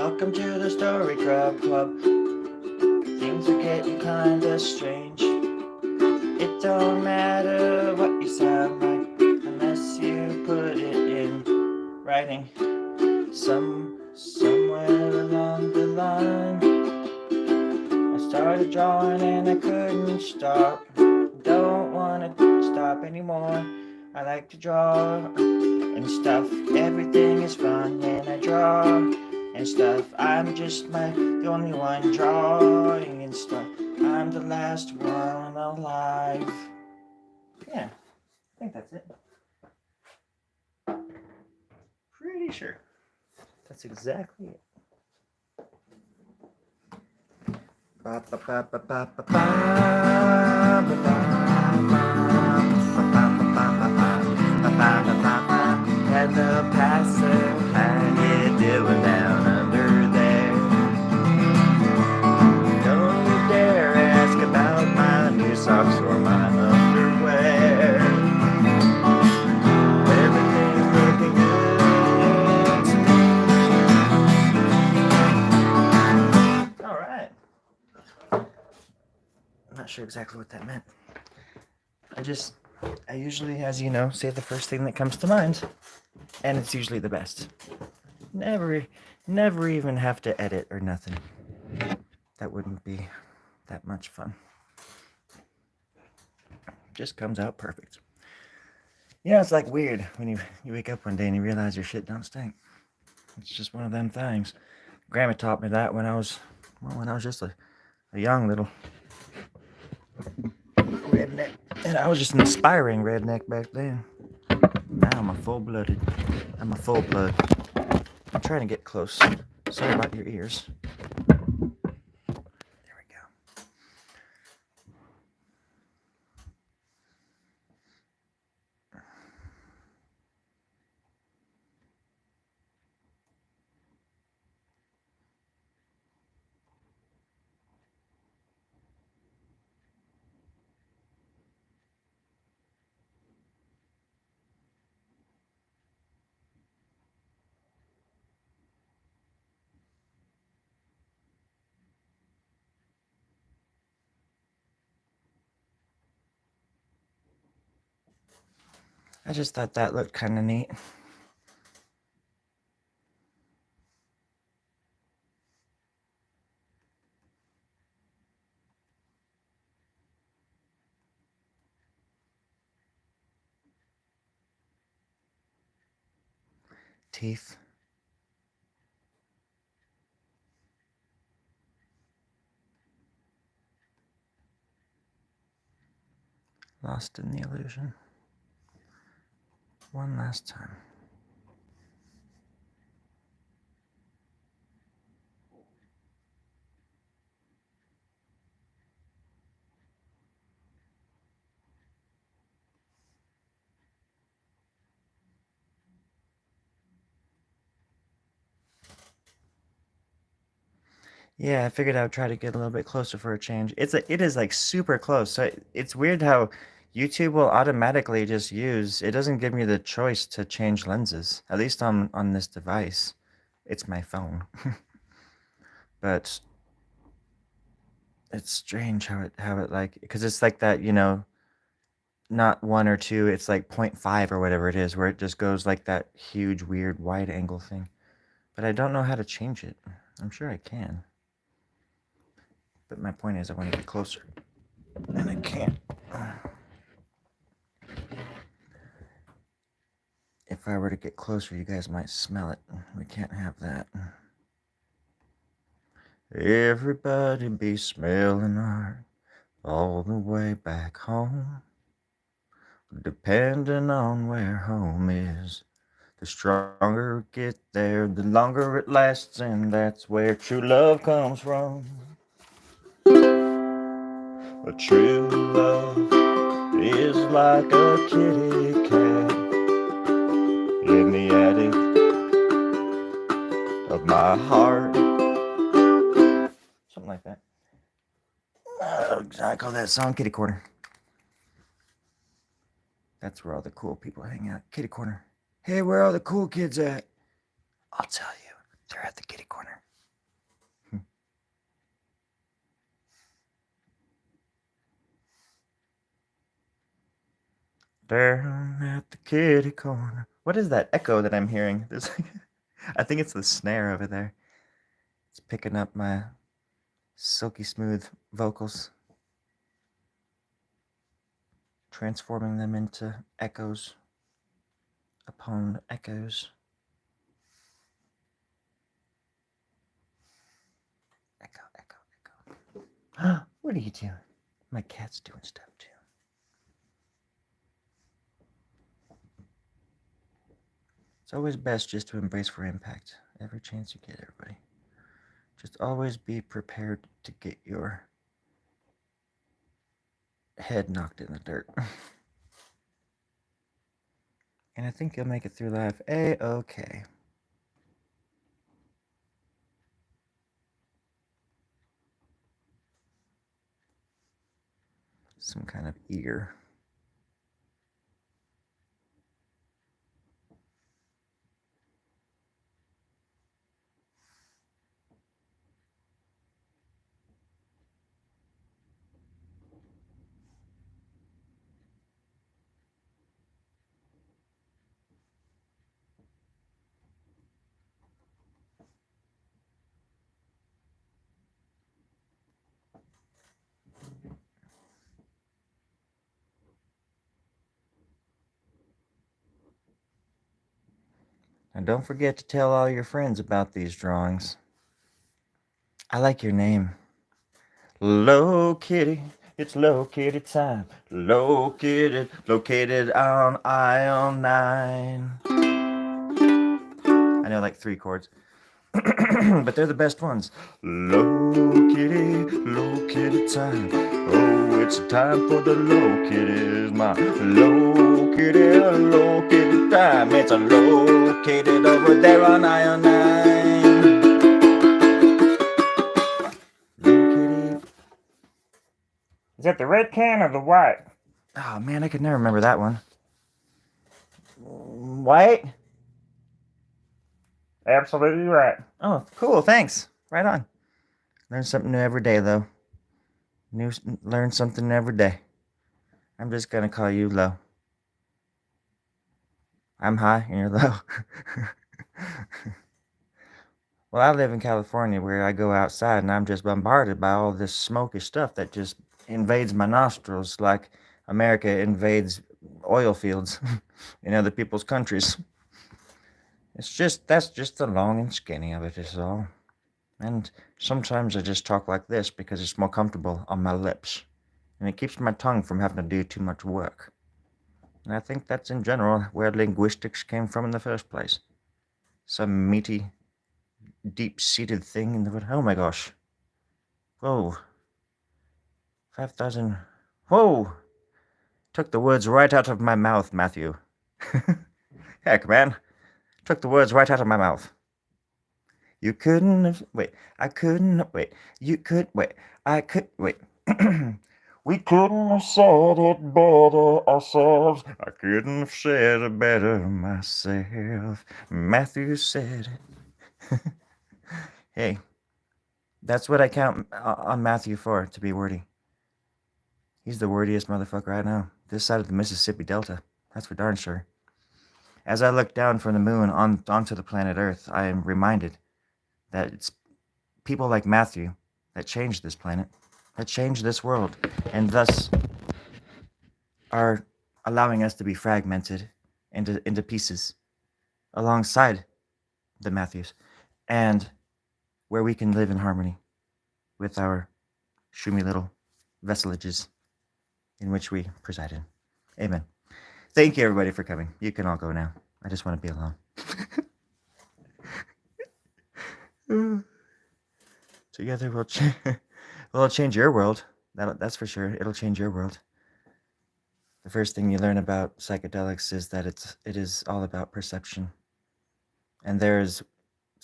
Welcome to the Storie Grubb Club. Things are getting kinda strange. It don't matter what you sound like unless you put it in writing. Somewhere along the line, I started drawing and I couldn't stop. Don't wanna stop anymore. I like to draw and stuff. Everything is fun when I draw and stuff. I'm just the only one drawing and stuff. I'm the last one alive. Yeah, I think that's it. Pretty sure. That's exactly it. And the passer, how you doing down under there? Don't you dare ask about my new socks or my underwear. Everything's looking good to me. All right. I'm not sure exactly what that meant. I usually, as you know, say the first thing that comes to mind, and it's usually the best. Never even have to edit or nothing. That wouldn't be that much fun. Just comes out perfect. You know, it's like weird when you wake up one day and you realize your shit don't stink. It's just one of them things. Grandma taught me that when I was just a young little redneck. And I was just an aspiring redneck back then. Now I'm a full-blood. I'm trying to get close. Sorry about your ears. There we go. I just thought that looked kind of neat. Teeth. Lost in the illusion. One last time. Yeah, I figured I would try to get a little bit closer for a change. It is like super close. So it's weird how YouTube will automatically just use. It doesn't give me the choice to change lenses. At least on this device. It's my phone. But it's strange how it like, because it's like that, you know, not 1 or 2, it's like 0.5 or whatever it is, where it just goes like that huge weird wide angle thing. But I don't know how to change it. I'm sure I can. But my point is I want to get closer. And I can't. If I were to get closer, you guys might smell it. We can't have that. Everybody be smelling art all the way back home. Depending on where home is, the stronger we get there, the longer it lasts, and that's where true love comes from. A true love is like a kitty cat in the attic of my heart. Something like that. I call that song Kitty Corner. That's where all the cool people hang out. Kitty Corner. Hey, where are all the cool kids at? I'll tell you. They're at the Kitty Corner. Down at the kitty corner. What is that echo that I'm hearing? I think it's the snare over there. It's picking up my silky smooth vocals, transforming them into echoes upon echoes. Echo, echo, echo. What are you doing? My cat's doing stuff too. It's always best just to embrace for impact every chance you get, everybody. Just always be prepared to get your head knocked in the dirt. And I think you'll make it through life A-okay. Some kind of ear. And don't forget to tell all your friends about these drawings. I like your name. Low Kitty, it's Low Kitty time. Low Kitty, located on aisle 9. I know like 3 chords. But they're the best ones. Low kitty time. Oh, it's time for the low kitties. My low kitty time. It's a located over there on aisle 9. Low kitty. Is that the red can or the white? Oh man, I could never remember that one. White? Absolutely right. Oh, cool. Thanks. Right on. Learn something new every day, though. Learn something every day. I'm just gonna call you Low. I'm high and you're low. Well, I live in California where I go outside and I'm just bombarded by all this smoky stuff that just invades my nostrils like America invades oil fields in other people's countries. That's just the long and skinny of it is all. And sometimes I just talk like this because it's more comfortable on my lips. And it keeps my tongue from having to do too much work. And I think that's in general where linguistics came from in the first place. Some meaty, deep-seated thing in the... Oh my gosh. Whoa. 5,000... Whoa! Took the words right out of my mouth, Matthew. Heck, man. Took the words right out of my mouth. You couldn't have... Wait. I couldn't... Wait. You could... Wait. I could... Wait. We couldn't have said it better ourselves. I couldn't have said it better myself. Matthew said it. Hey. That's what I count on Matthew for, to be wordy. He's the wordiest motherfucker I know. This side of the Mississippi Delta. That's for darn sure. As I look down from the moon onto the planet Earth, I am reminded that it's people like Matthew that changed this planet, that changed this world, and thus are allowing us to be fragmented into pieces alongside the Matthews, and where we can live in harmony with our shoomy little vesselages in which we preside in. Amen. Thank you, everybody, for coming. You can all go now. I just want to be alone. Together we'll change your world. That's for sure. It'll change your world. The first thing you learn about psychedelics is that it is all about perception. And it's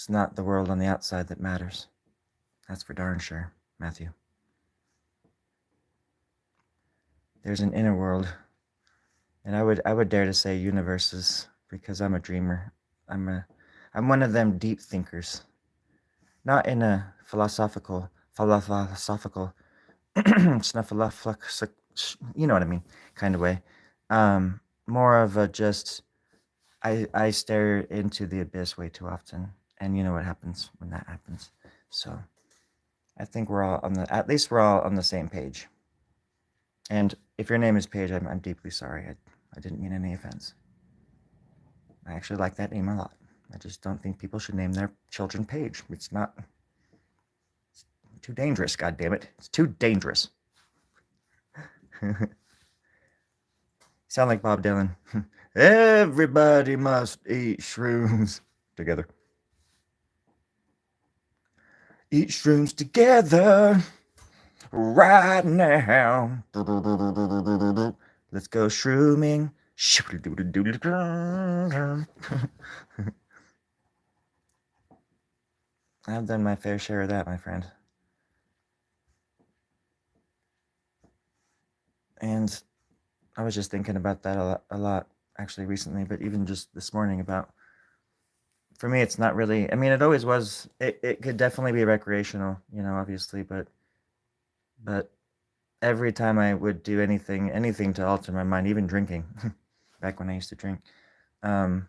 not the world on the outside that matters. That's for darn sure, Matthew. There's an inner world, and I would dare to say universes, because I'm a dreamer. I'm one of them deep thinkers, not in a philosophical, snuffleupagus, you know what I mean, kind of way. more of a just I stare into the abyss way too often, and you know what happens when that happens. So I think we're all on the at least we're all on the same page. And if your name is Paige, I'm deeply sorry. I didn't mean any offense. I actually like that name a lot. I just don't think people should name their children Paige. It's not it's too dangerous. God damn it! It's too dangerous. Sound like Bob Dylan. Everybody must eat shrooms together. Eat shrooms together right now. Let's go shrooming. I've done my fair share of that, my friend. And I was just thinking about that a lot actually recently, but even just this morning about for me it's not really I mean it always was it could definitely be recreational, you know, obviously, but every time I would do anything to alter my mind, even drinking, back when I used to drink, um,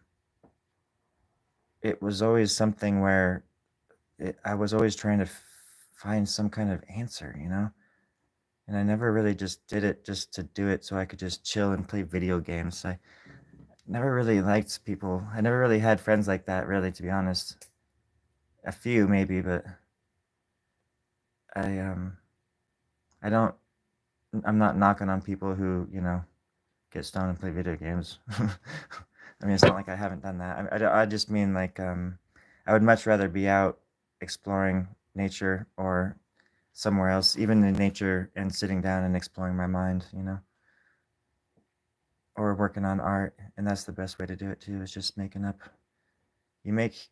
it was always something where I was always trying to find some kind of answer, you know? And I never really just did it just to do it so I could just chill and play video games. I never really liked people. I never really had friends like that, really, to be honest. A few maybe, but I I don't I'm not knocking on people who, you know, get stoned and play video games. I mean, it's not like I haven't done that. I just mean like I would much rather be out exploring nature or somewhere else, even in nature, and sitting down and exploring my mind, you know, or working on art. And that's the best way to do it too, is just making up. You make.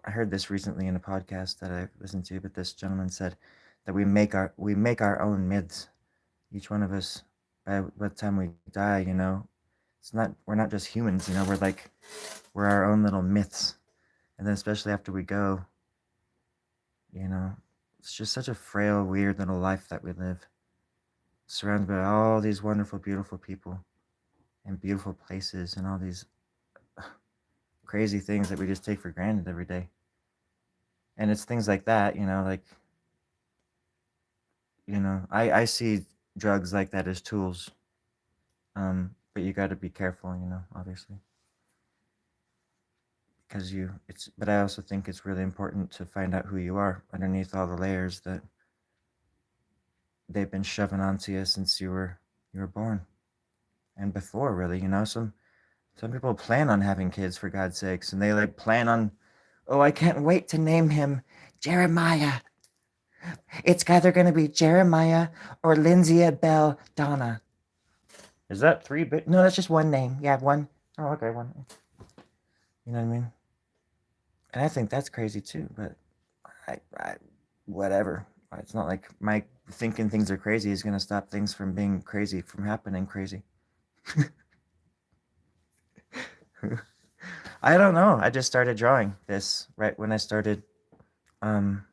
I heard this recently in a podcast that I listened to, but this gentleman said that we make our own myths. Each one of us, by the time we die, you know, we're not just humans, you know, we're our own little myths. And then especially after we go, you know, it's just such a frail, weird little life that we live, surrounded by all these wonderful, beautiful people and beautiful places and all these crazy things that we just take for granted every day. And it's things like that, you know, like, you know, I see drugs like that as tools. But you got to be careful, you know, obviously. Because but I also think it's really important to find out who you are underneath all the layers that they've been shoving onto you since you were born and before, really, you know. Some people plan on having kids, for God's sakes, and they like plan on, oh, I can't wait to name him Jeremiah. It's either going to be Jeremiah or Lindsay Bell Donna. Is that three bit? No, that's just one name. Yeah, one. Oh, okay, one. You know what I mean? And I think that's crazy too. But I whatever. It's not like my thinking things are crazy is going to stop things from being crazy from happening crazy. I don't know. I just started drawing this right when I started um,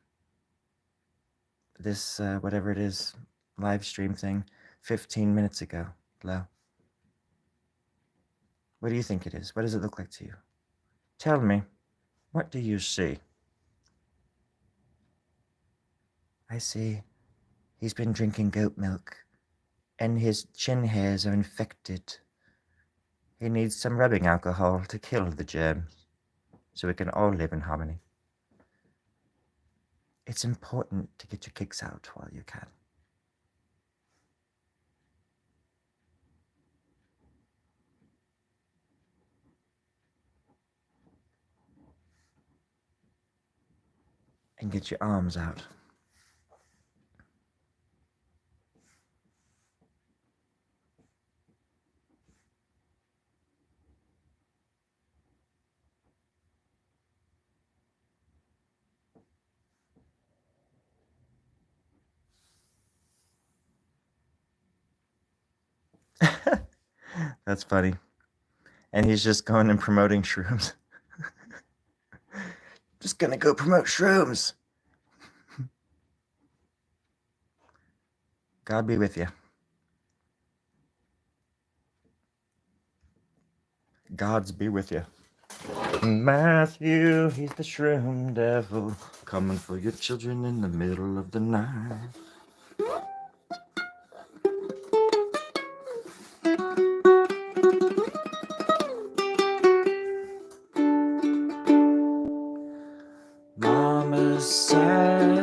this whatever it is live stream thing 15 minutes ago. Low. What do you think it is? What does it look like to you? Tell me. What do you see? I see he's been drinking goat milk and his chin hairs are infected. He needs some rubbing alcohol to kill the germs so we can all live in harmony. It's important to get your kicks out while you can. And get your arms out. That's funny. And he's just going and promoting shrooms. Just gonna go promote shrooms. God be with you. Gods be with you. Matthew, he's the shroom devil, coming for your children in the middle of the night. Mama's sad,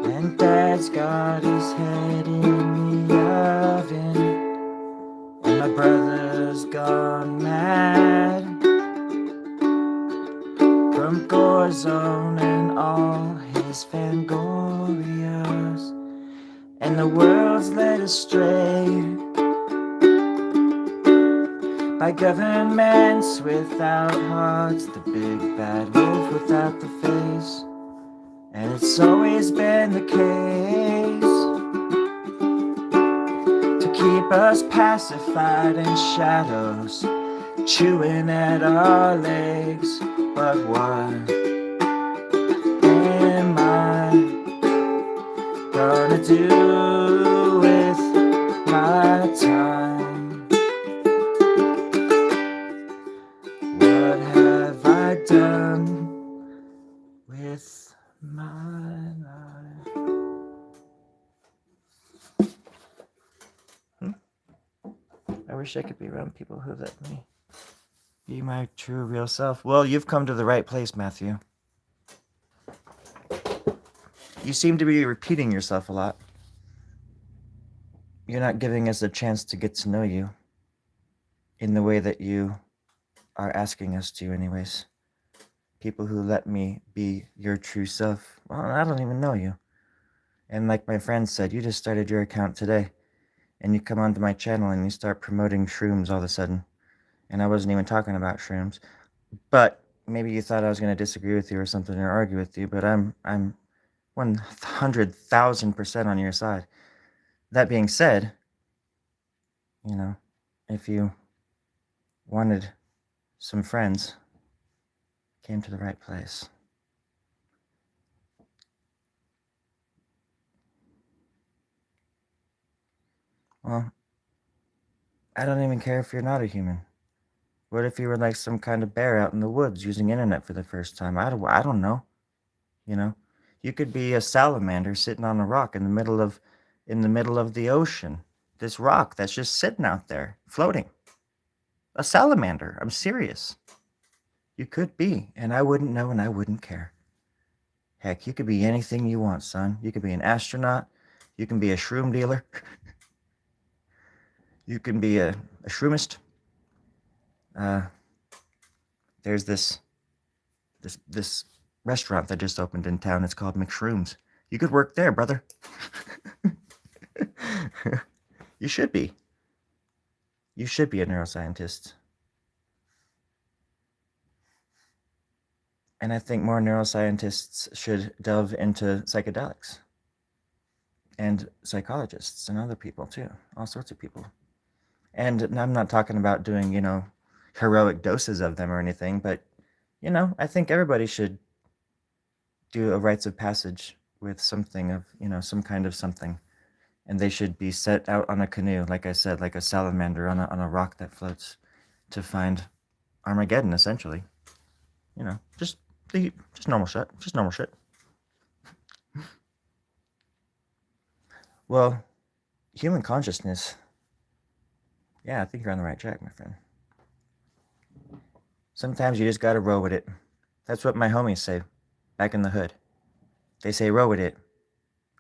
and Dad's got his head in the oven, and my brother's gone mad from Gorzone and all his Fangorias, and the world's led astray by governments without hearts, the big bad wolf without the face. And it's always been the case to keep us pacified in shadows, chewing at our legs. But what am I gonna do with my time? What have I done with my life? I wish I could be around people who let me be my true, real self. Well, you've come to the right place, Matthew. You seem to be repeating yourself a lot. You're not giving us a chance to get to know you in the way that you are asking us to, anyways. People who let me be your true self. Well, I don't even know you. And like my friend said, you just started your account today. And you come onto my channel and you start promoting shrooms all of a sudden. And I wasn't even talking about shrooms. But maybe you thought I was going to disagree with you or something or argue with you, but I'm 100,000% on your side. That being said, you know, if you wanted some friends, came to the right place. Well, I don't even care if you're not a human. What if you were like some kind of bear out in the woods using internet for the first time? I don't know. You know, you could be a salamander sitting on a rock in the middle of the ocean. This rock that's just sitting out there, floating. A salamander. I'm serious. You could be, and I wouldn't know and I wouldn't care. Heck, you could be anything you want, son. You could be an astronaut. You can be a shroom dealer. You can be a shroomist. There's this restaurant that just opened in town. It's called McShrooms. You could work there, brother. You should be. You should be a neuroscientist. And I think more neuroscientists should delve into psychedelics. And psychologists and other people too. All sorts of people. And I'm not talking about doing, heroic doses of them or anything, but, I think everybody should do a rites of passage with something of, some kind of something. And they should be set out on a canoe, like I said, like a salamander on a rock that floats to find Armageddon, essentially. Just normal shit. Just normal shit. Well, human consciousness. Yeah, I think you're on the right track, my friend. Sometimes you just gotta roll with it. That's what my homies say back in the hood. They say, roll with it.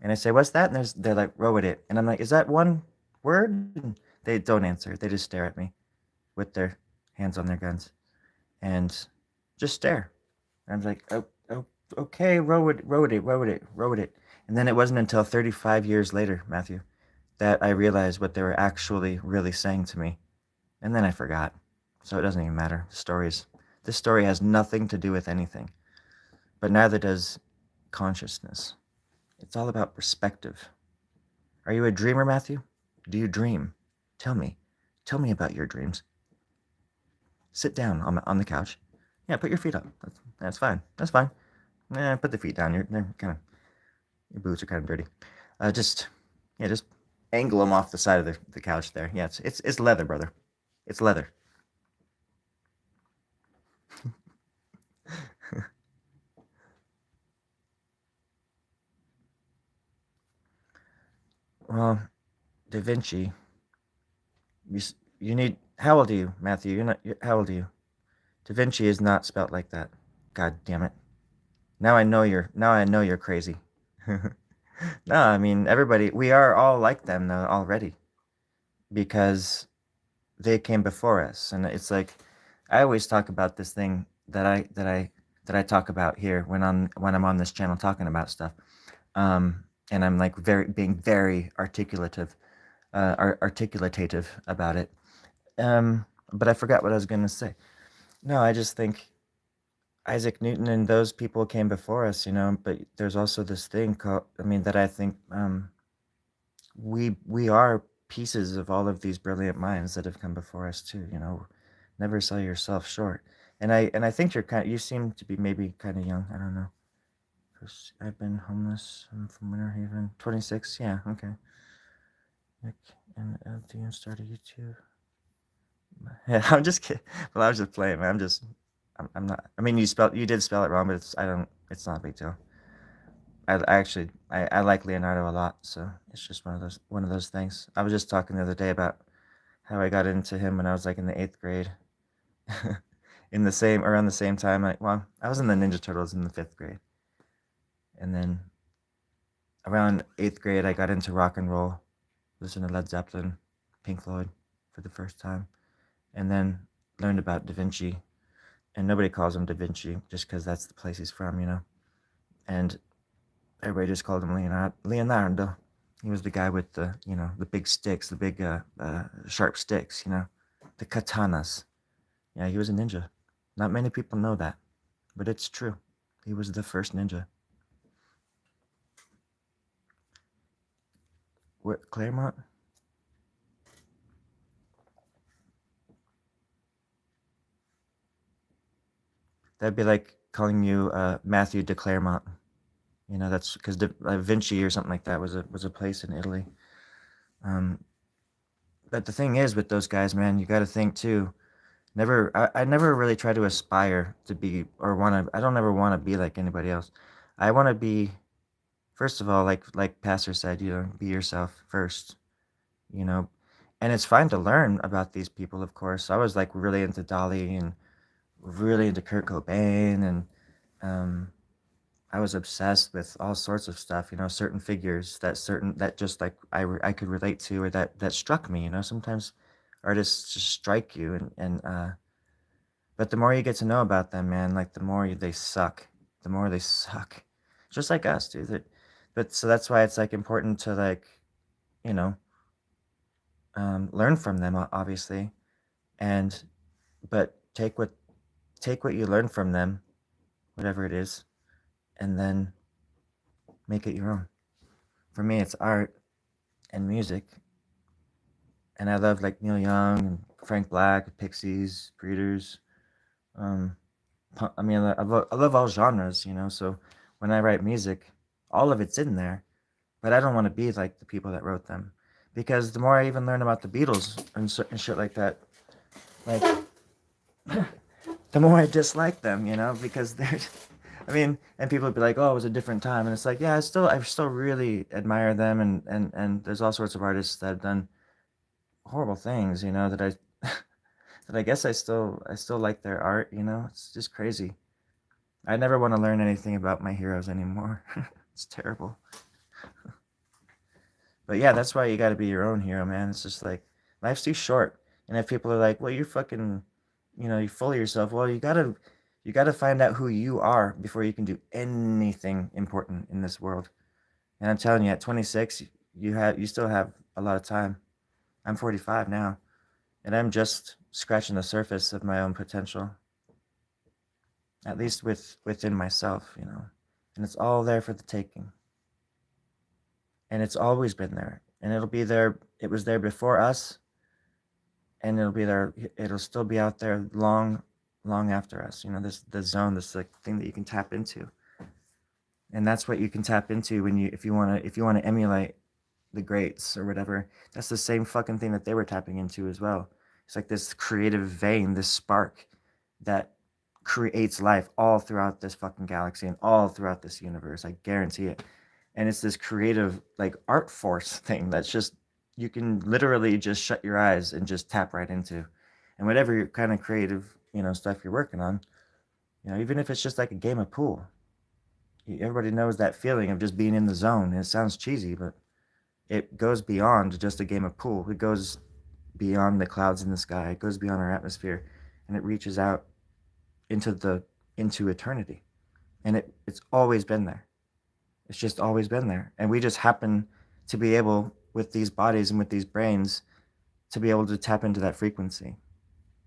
And I say, what's that? And they're like, roll with it. And I'm like, is that one word? And they don't answer. They just stare at me with their hands on their guns and just stare. And I'm like, oh, okay, roll with it. And then it wasn't until 35 years later, Matthew, that I realized what they were actually really saying to me. And then I forgot. So it doesn't even matter. This story has nothing to do with anything. But neither does consciousness. It's all about perspective. Are you a dreamer, Matthew? Do you dream? Tell me. Tell me about your dreams. Sit down on the couch. Yeah, put your feet up. That's fine. That's fine. Put the feet down. Your boots are kind of dirty. Just angle them off the side of the couch there. Yeah, it's leather, brother. It's leather. Well, Da Vinci. You you need. How old are you, Matthew? You're not. How old are you? Da Vinci is not spelt like that. God damn it. Now I know you're. Now I know you're crazy. No, I mean everybody. We are all like them though already because they came before us, and it's like I always talk about this thing that I talk about here when I'm on this channel talking about stuff. And I'm like being very articulative about it. But I forgot what I was gonna say. No, I just think Isaac Newton and those people came before us, But there's also this thing called, I mean, that I think we are pieces of all of these brilliant minds that have come before us too. Never sell yourself short. And I think you seem to be maybe kind of young. I don't know. I've been homeless. I'm from Winter Haven. 26. Yeah. Okay. Nick and Anthony started YouTube. Yeah, I'm just kidding. Well, I was just playing, man. I'm not. I mean, you did spell it wrong, but I don't. It's not a big deal. I actually I like Leonardo a lot, so it's just one of those things. I was just talking the other day about how I got into him when I was like in the 8th grade, in the same around the same time. I was in the Ninja Turtles in the 5th grade, and then around 8th grade I got into rock and roll, listened to Led Zeppelin, Pink Floyd, for the first time, and then learned about Da Vinci. And nobody calls him Da Vinci just because that's the place he's from. And everybody just called him Leonardo. He was the guy with the big sticks, the big sharp sticks, the katanas. Yeah, he was a ninja. Not many people know that, but it's true. He was the first ninja. What, Claremont? That'd be like calling you Matthew de Claremont. That's because Vinci or something like that was a place in Italy. Um, but the thing is with those guys, man, you got to think too. I never really try to aspire to be or want to. I don't ever want to be like anybody else. I want to be, first of all, like Pastor said, be yourself first. You know, and it's fine to learn about these people. Of course, I was like really into Dolly and really into Kurt Cobain, and um, I was obsessed with all sorts of stuff, certain figures that just like I could relate to, or that struck me, sometimes artists just strike you, and but the more you get to know about them, man, like they suck, the more they suck, just like us, dude. But so that's why it's like important to like, you know, learn from them, obviously, and but take what you learn from them, whatever it is, and then make it your own. For me, it's art and music, and I love like Neil Young and Frank Black, Pixies, Breeders. Um, I mean, I love all genres, So when I write music, all of it's in there, but I don't want to be like the people that wrote them, because the more I even learn about the Beatles and shit like that, like the more I dislike them, because they're. I mean, and people would be like, "Oh, it was a different time," and it's like, yeah, I still really admire them, and there's all sorts of artists that have done horrible things, that I that I guess I still like their art, It's just crazy. I never want to learn anything about my heroes anymore. It's terrible. But yeah, that's why you got to be your own hero, man. It's just like life's too short. And if people are like, "Well, you're fucking, you're full of yourself." Well, you got to find out who you are before you can do anything important in this world. And I'm telling you, at 26, you still have a lot of time. I'm 45 now, and I'm just scratching the surface of my own potential. At least within myself, And it's all there for the taking. And it's always been there. And it'll be there. It was there before us, and it'll be there. It'll still be out there long, long after us. This zone, this like thing that you can tap into. And that's what you can tap into if you want to emulate the greats or whatever, that's the same fucking thing that they were tapping into as well. It's like this creative vein, this spark that creates life all throughout this fucking galaxy and all throughout this universe. I guarantee it. And it's this creative, like, art force thing that's just, you can literally just shut your eyes and just tap right into. And whatever kind of creative, stuff you're working on, even if it's just like a game of pool, everybody knows that feeling of just being in the zone. And it sounds cheesy, but it goes beyond just a game of pool. It goes beyond the clouds in the sky. It goes beyond our atmosphere, and it reaches out into eternity. And it's always been there. It's just always been there. And we just happen to be able, with these bodies and with these brains, to be able to tap into that frequency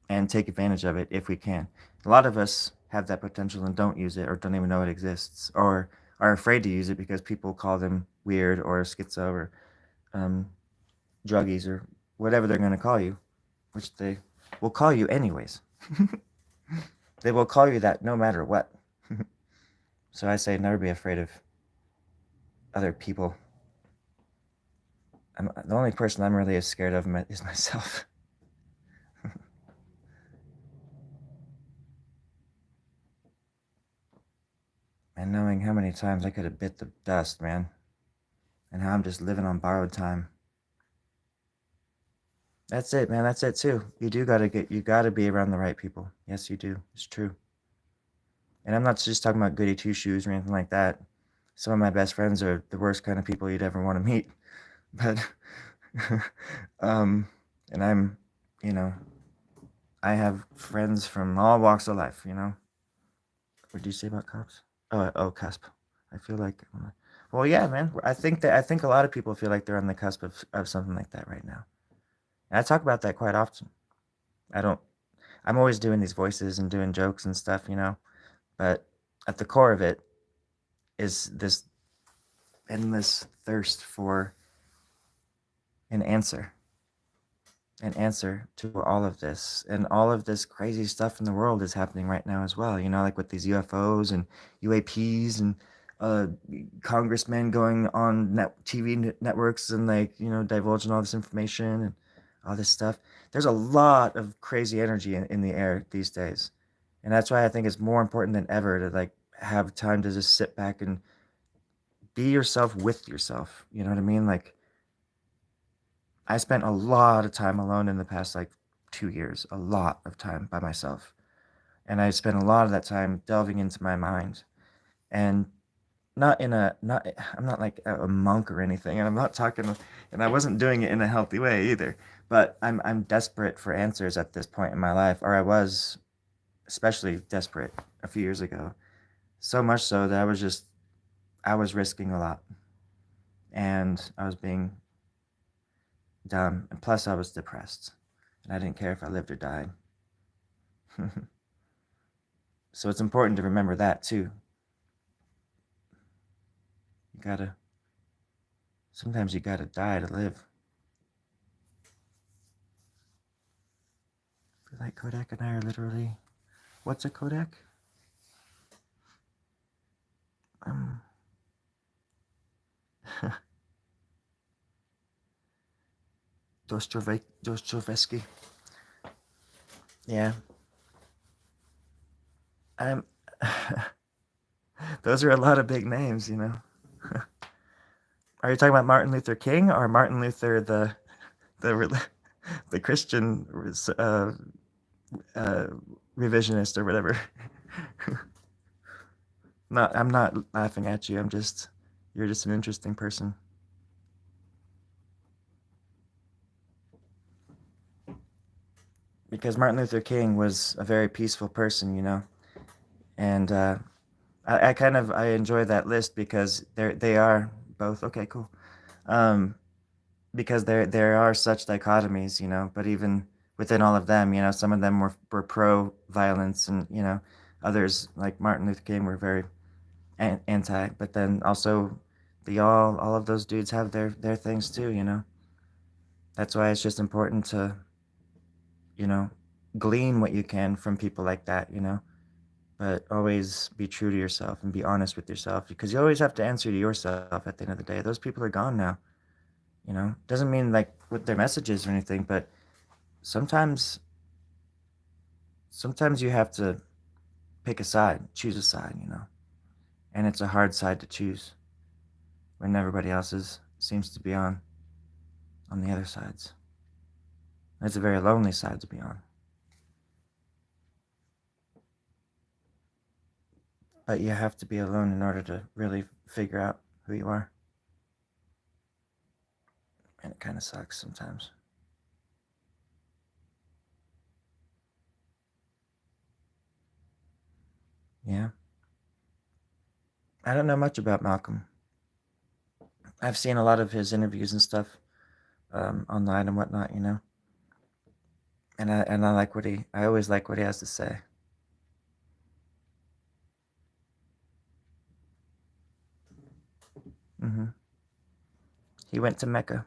and take advantage of it if we can. A lot of us have that potential and don't use it, or don't even know it exists, or are afraid to use it because people call them weird or schizo or um, druggies or whatever they're going to call you, which they will call you anyways. They will call you that no matter what. So I say never be afraid of other people. The only person I'm really as scared of is myself. And knowing how many times I could have bit the dust, man. And how I'm just living on borrowed time. That's it, man. That's it too. You gotta be around the right people. Yes, you do. It's true. And I'm not just talking about goody two shoes or anything like that. Some of my best friends are the worst kind of people you'd ever want to meet. But, and you know, I have friends from all walks of life. What did you say about cops? Oh, cusp. I feel like, well, yeah, man. I think a lot of people feel like they're on the cusp of something like that right now. And I talk about that quite often. I'm always doing these voices and doing jokes and stuff. But at the core of it is this endless thirst for an answer. An answer to all of this. And all of this crazy stuff in the world is happening right now as well. Like with these UFOs and UAPs and congressmen going on TV networks and divulging all this information and all this stuff. There's a lot of crazy energy in the air these days. And that's why I think it's more important than ever to have time to just sit back and be yourself with yourself. You know what I mean? I spent a lot of time alone in the past 2 years, a lot of time by myself. And I spent a lot of that time delving into my mind. And I'm not like a monk or anything, and I'm not talking, and I wasn't doing it in a healthy way either. But I'm desperate for answers at this point in my life, or I was especially desperate a few years ago. So much so that I was risking a lot, and I was being dumb, and plus I was depressed, and I didn't care if I lived or died. So it's important to remember that too. Sometimes you gotta die to live. I feel like Kodak and I are literally, what's a Kodak? Dostoevsky. Yeah. I'm. Those are a lot of big names. Are you talking about Martin Luther King or Martin Luther the Christian revisionist or whatever? I'm not laughing at you. You're just an interesting person. Because Martin Luther King was a very peaceful person. And I enjoy that list because they are both okay, cool. Because there are such dichotomies. But even within all of them, some of them were pro violence, and others like Martin Luther King were very anti. But then also all of those dudes have their things too. That's why it's just important to glean what you can from people like that. But always be true to yourself and be honest with yourself, because you always have to answer to yourself at the end of the day. Those people are gone now. You know, doesn't mean like with their messages or anything, but sometimes you have to pick a side, choose a side, you know. And it's a hard side to choose when everybody else seems to be on the other sides. It's a very lonely side to be on. But you have to be alone in order to really figure out who you are. And it kind of sucks sometimes. Yeah. I don't know much about Malcolm. I've seen a lot of his interviews and stuff online and whatnot, you know. And I like I always like what he has to say. Hmm. He went to Mecca.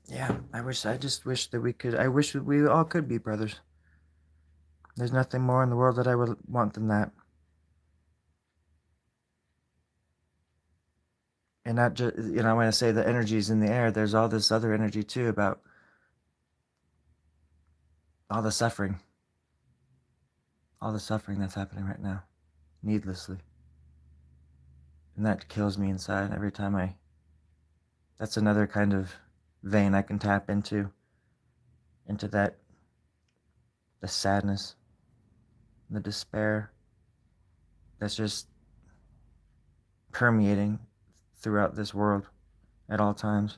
Yeah, I just wish that I wish that we all could be brothers. There's nothing more in the world that I would want than that. And not just, you know, when I say the energy's in the air, there's all this other energy too about all the suffering, that's happening right now, needlessly. And that kills me inside every time that's another kind of vein I can tap into that, the sadness, the despair that's just permeating throughout this world at all times.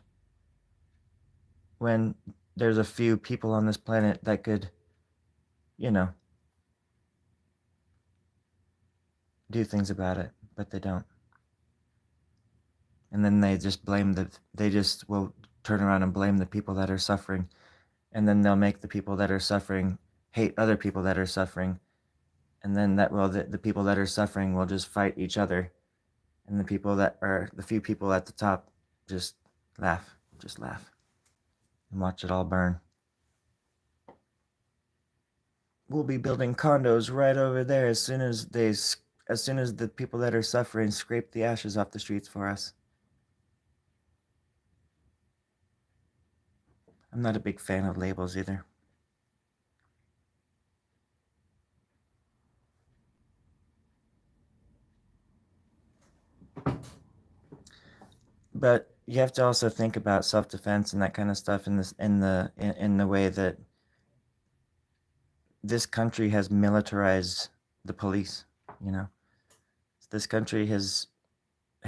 When there's a few people on this planet that could, you know, do things about it, but they don't. And then they just will turn around and blame the people that are suffering. And then they'll make the people that are suffering hate other people that are suffering. And then the people that are suffering will just fight each other. And the few people at the top just laugh, and watch it all burn. We'll be building condos right over there as soon as the people that are suffering scrape the ashes off the streets for us. I'm not a big fan of labels either. But you have to also think about self-defense and that kind of stuff in the way that this country has militarized the police, you know. This country has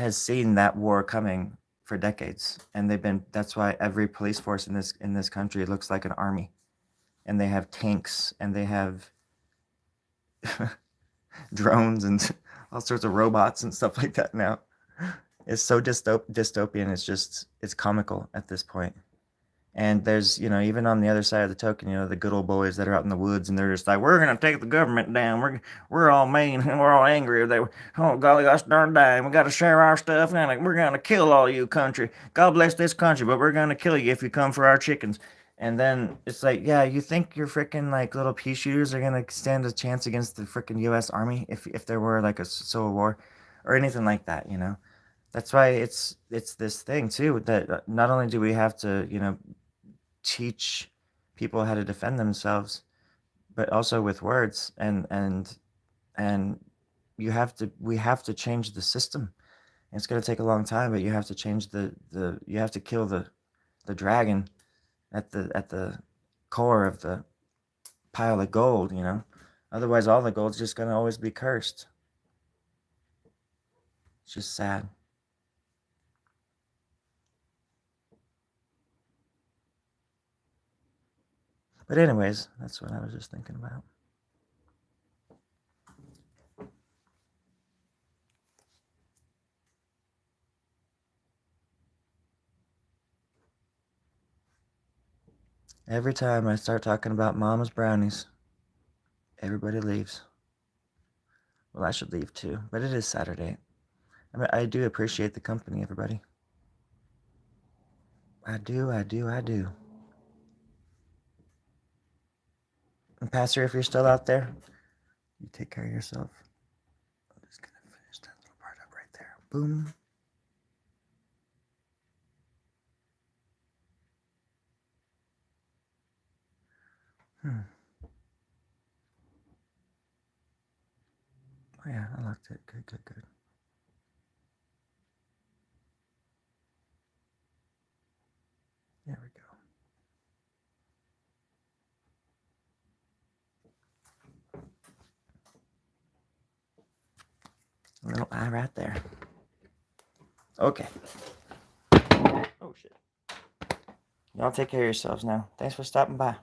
seen that war coming for decades, and that's why every police force in this country looks like an army, and they have tanks and they have drones and all sorts of robots and stuff like that now. It's so dystopian. It's comical at this point. And there's, you know, even on the other side of the token, you know, the good old boys that are out in the woods and they're just like, we're gonna take the government down. We're all mean and we're all angry. They, oh golly, gosh darn dang, we got to share our stuff and like, we're gonna kill all you country. God bless this country, but we're gonna kill you if you come for our chickens. And then it's like, yeah, you think your freaking like little pea shooters are gonna stand a chance against the freaking U.S. Army if there were like a civil war or anything like that, you know? That's why it's this thing too that not only do we have to, you know, teach people how to defend themselves, but also with words and we have to change the system. And it's going to take a long time, but you have to change the you have to kill the dragon at the core of the pile of gold, you know. Otherwise, all the gold's just going to always be cursed. It's just sad. But anyways, that's what I was just thinking about. Every time I start talking about Mama's brownies, everybody leaves. Well, I should leave too, but it is Saturday. I mean, I do appreciate the company, everybody. I do. And Pastor, if you're still out there, you take care of yourself. I'm just going to finish that little part up right there. Boom. Oh yeah, I liked it. Good, good, good. There we go. A little eye right there. Okay. Oh shit. Y'all take care of yourselves now. Thanks for stopping by.